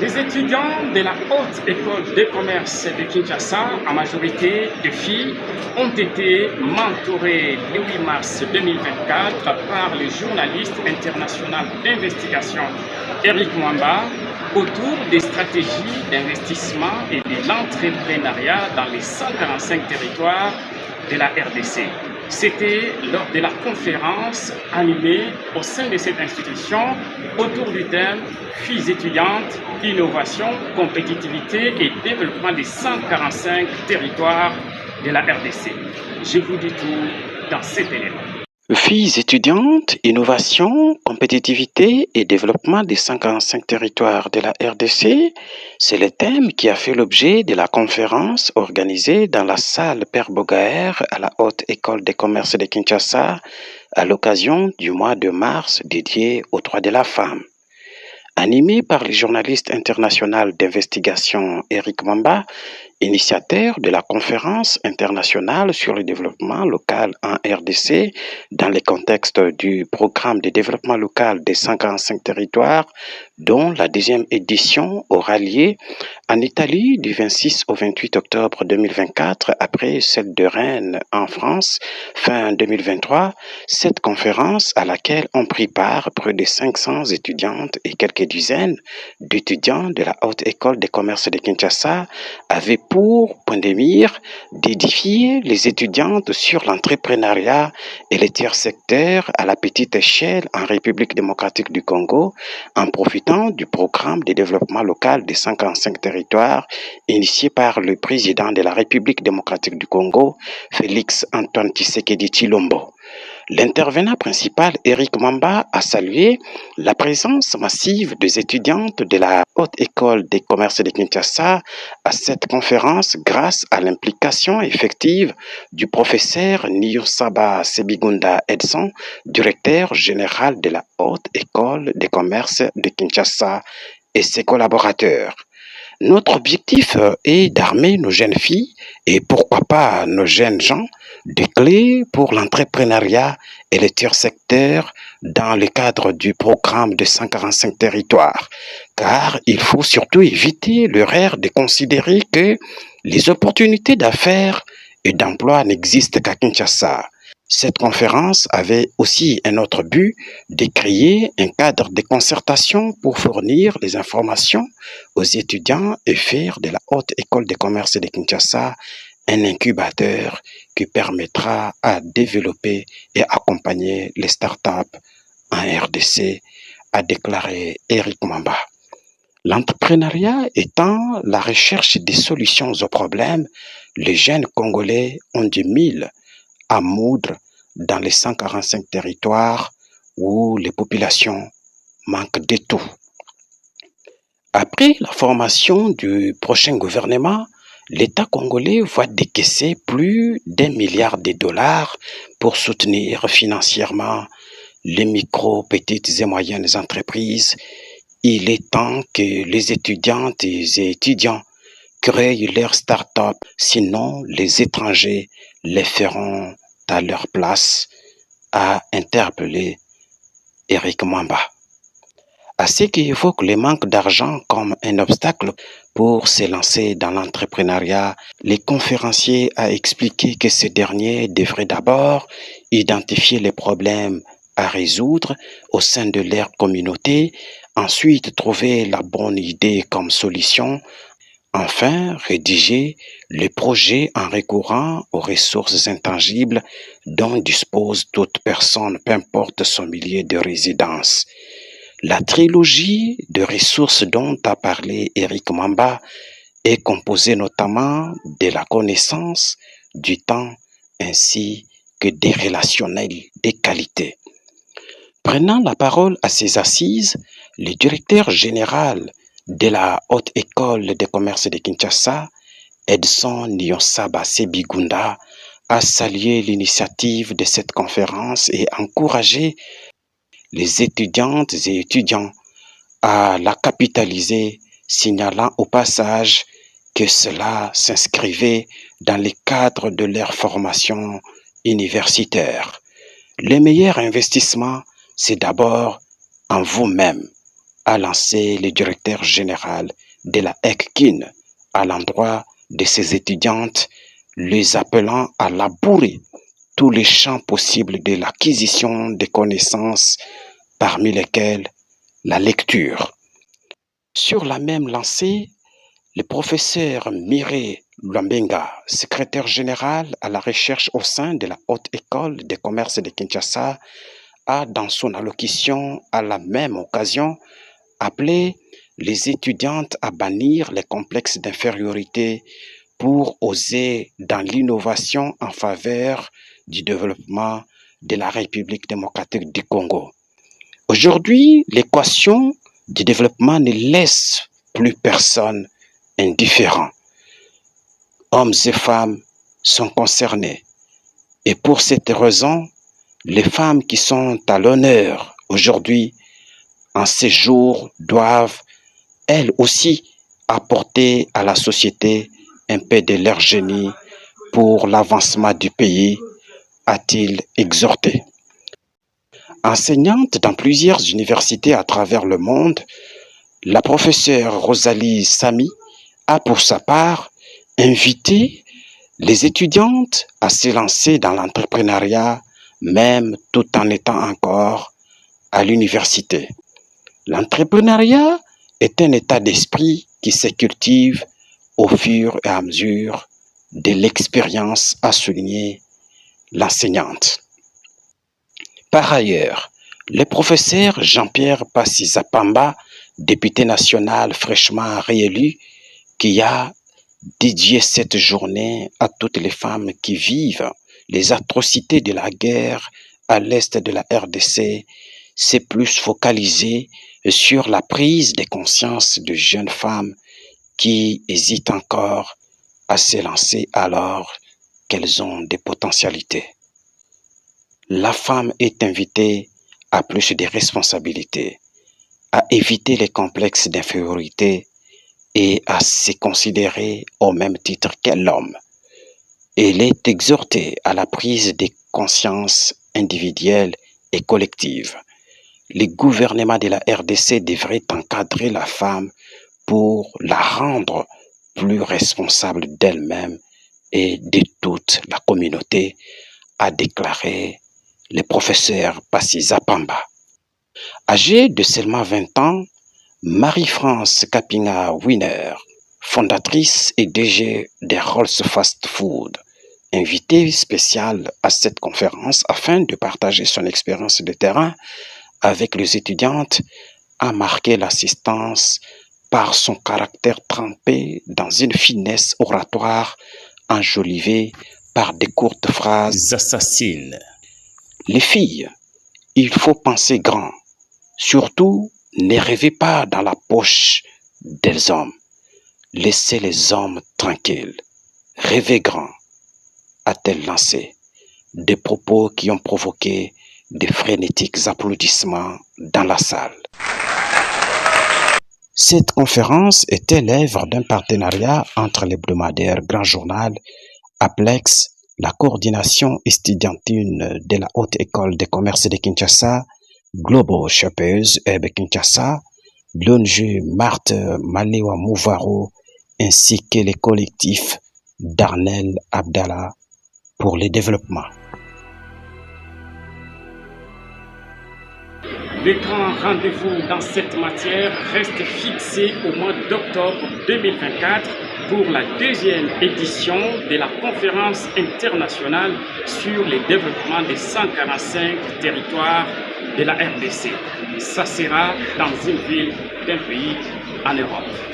Les étudiants de la Haute École de Commerce de Kinshasa, en majorité de filles, ont été mentorées le 8 mars 2024 par le journaliste international d'investigation Eric Mwamba autour des stratégies d'investissement et de l'entrepreneuriat dans les 145 territoires de la RDC. C'était lors de la conférence animée au sein de cette institution autour du thème Filles étudiantes, innovation, compétitivité et développement des 145 territoires de la RDC. Je vous dis tout dans cet élément. Filles étudiantes, innovation, compétitivité et développement des 145 territoires de la RDC, c'est le thème qui a fait l'objet de la conférence organisée dans la salle Père Bogaert à la Haute École des commerces de Kinshasa à l'occasion du mois de mars dédié aux droits de la femme. Animé par le journaliste international d'investigation Eric Mwamba, initiateur de la conférence internationale sur le développement local en RDC dans le contexte du programme de développement local des 145 territoires, dont la deuxième édition aura lieu en Italie du 26 au 28 octobre 2024, après celle de Rennes en France fin 2023. Cette conférence, à laquelle ont pris part près de 500 étudiantes et quelques dizaines d'étudiants de la Haute École des commerces de Kinshasa, avait pour point de mire d'édifier les étudiantes sur l'entrepreneuriat et les tiers secteurs à la petite échelle en République démocratique du Congo, en profitant du programme de développement local des 145 territoires initié par le président de la République démocratique du Congo, Félix Antoine Tshisekedi Tshilombo. L'intervenant principal, Eric Mwamba, a salué la présence massive des étudiantes de la Haute École des commerces de Kinshasa à cette conférence grâce à l'implication effective du professeur Niyonsaba Sebigunda Edson, directeur général de la Haute École des commerces de Kinshasa, et ses collaborateurs. Notre objectif est d'armer nos jeunes filles et pourquoi pas nos jeunes gens de clés pour l'entrepreneuriat et le tiers secteur dans le cadre du programme de 145 territoires. Car il faut surtout éviter l'erreur de considérer que les opportunités d'affaires et d'emploi n'existent qu'à Kinshasa. Cette conférence avait aussi un autre but de créer un cadre de concertation pour fournir les informations aux étudiants et faire de la Haute École des commerces de Kinshasa un incubateur qui permettra à développer et accompagner les startups en RDC, a déclaré Eric Mwamba. L'entrepreneuriat étant la recherche des solutions aux problèmes, les jeunes Congolais ont du mille à moudre dans les 145 territoires où les populations manquent de tout. Après la formation du prochain gouvernement, l'État congolais va décaisser plus d'1 milliard de dollars pour soutenir financièrement les micro, petites et moyennes entreprises. Il est temps que les étudiantes et étudiants créent leur start-up, sinon les étrangers les feront à leur place, a interpellé Eric Mwamba. À ce qui évoque le manque d'argent comme un obstacle pour se lancer dans l'entrepreneuriat, les conférenciers a expliqué que ces derniers devraient d'abord identifier les problèmes à résoudre au sein de leur communauté, ensuite trouver la bonne idée comme solution, enfin rédiger le projet en recourant aux ressources intangibles dont dispose toute personne, peu importe son milieu de résidence. La trilogie de ressources dont a parlé Eric Mwamba est composée notamment de la connaissance, du temps ainsi que des relationnels de qualité. Prenant la parole à ses assises, le directeur général de la Haute École des commerces de Kinshasa, Edson Niyonsaba Sebigunda, a salué l'initiative de cette conférence et encouragé les étudiantes et étudiants à la capitaliser, signalant au passage que cela s'inscrivait dans le cadre de leur formation universitaire. Le meilleur investissement, c'est d'abord en vous-même. a lancé le directeur général de la ECKIN à l'endroit de ses étudiantes, les appelant à labourer tous les champs possibles de l'acquisition des connaissances, parmi lesquels la lecture. Sur la même lancée, le professeur Miré Lwambenga, secrétaire général à la recherche au sein de la Haute École des commerces de Kinshasa, a, dans son allocution à la même occasion, appelé les étudiantes à bannir les complexes d'infériorité pour oser dans l'innovation en faveur du développement de la République démocratique du Congo. Aujourd'hui, l'équation du développement ne laisse plus personne indifférent. Hommes et femmes sont concernés. Et pour cette raison, les femmes qui sont à l'honneur aujourd'hui, en ces jours, doivent elles aussi apporter à la société un peu de leur génie pour l'avancement du pays, a-t-il exhorté. Enseignante dans plusieurs universités à travers le monde, la professeure Rosalie Samy a pour sa part invité les étudiantes à se lancer dans l'entrepreneuriat, même tout en étant encore à l'université. L'entrepreneuriat est un état d'esprit qui se cultive au fur et à mesure de l'expérience, a souligné l'enseignante. Par ailleurs, le professeur Jean-Pierre Passy-Zapamba, député national fraîchement réélu, qui a dédié cette journée à toutes les femmes qui vivent les atrocités de la guerre à l'est de la RDC, s'est plus focalisé sur la prise de conscience de jeunes femmes qui hésitent encore à se lancer alors qu'elles ont des potentialités. La femme est invitée à plus de responsabilités, à éviter les complexes d'infériorité et à se considérer au même titre que l'homme. Elle est exhortée à la prise de conscience individuelle et collective. Le gouvernement de la RDC devrait encadrer la femme pour la rendre plus responsable d'elle-même et de toute la communauté, a déclaré le professeur Passy-Zapamba. Âgée de seulement 20 ans, Marie-France Kapinga-Wiener, fondatrice et DG de Rolls Fast Food, invitée spéciale à cette conférence afin de partager son expérience de terrain avec les étudiantes, a marqué l'assistance par son caractère trempé dans une finesse oratoire enjolivée par des courtes phrases assassines. Les filles, il faut penser grand. Surtout, ne rêvez pas dans la poche des hommes. Laissez les hommes tranquilles. Rêvez grand, a-t-elle lancé. Des propos qui ont provoqué de frénétiques applaudissements dans la salle. Cette conférence était l'œuvre d'un partenariat entre l'hebdomadaire Grand Journal, Aplex, la coordination estudiantine de la Haute École des commerces de Kinshasa, Global Shoppers Hub Kinshasa, l'ONG Marthe Malewa Mouvaro, ainsi que les collectifs Darnel Abdallah pour le développement. Le grand rendez-vous dans cette matière reste fixé au mois d'octobre 2024 pour la deuxième édition de la conférence internationale sur le développement des 145 territoires de la RDC. Ça sera dans une ville d'un pays en Europe.